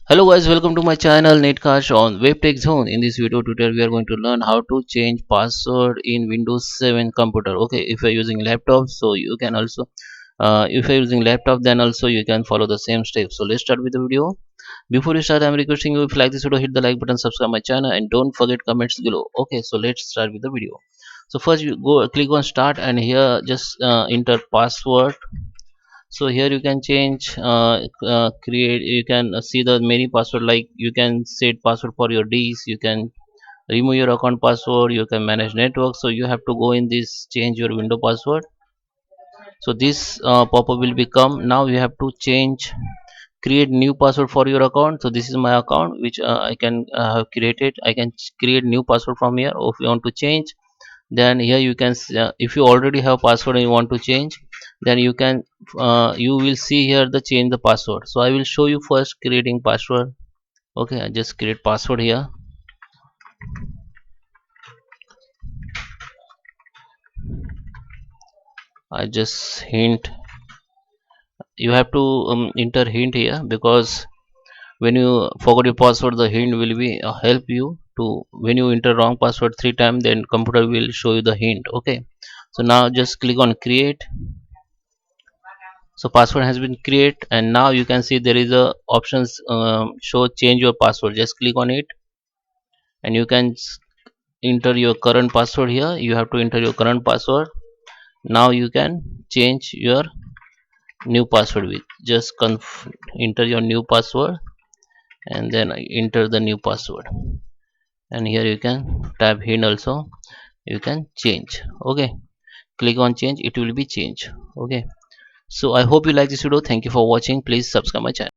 Hello guys, welcome to my channel NetCast on WebTech Zone. In this video tutorial, we are going to learn how to change password in Windows 7 computer. Okay, if you're using laptop, so you can also, if you're using laptop, then also you can follow the same steps. So let's start with the video. Before you start, I'm requesting you, if you like this video, hit the like button, subscribe my channel, and don't forget comments below. Okay, so let's start with the video. So first, you go click on start, and here just enter password. So here you can change create, you can see the many password, like you can set password for your disk, you can remove your account password, you can manage network. So you have to go in this change your window password. So this pop-up will become. Now you have to change, create new password for your account. So this is my account which I can have created. I can create new password from here. Or if you want to change, then here you can if you already have password and you want to change, then you can you will see here the change the password. So I will show you first creating password. Okay, I just create password here. I just hint, you have to enter hint here, because when you forget your password, the hint will be help you to, when you enter wrong password 3 times, then computer will show you the hint. Okay, so now just click on create. So password has been created, and now you can see there is a options show change your password. Just click on it, and you can enter your current password. Here you have to enter your current password. Now you can change your new password with just enter your new password, and then enter the new password. And here you can type hint also, you can change. Okay, click on change, it will be changed. Okay, so I hope you like this video. Thank you for watching. Please subscribe my channel.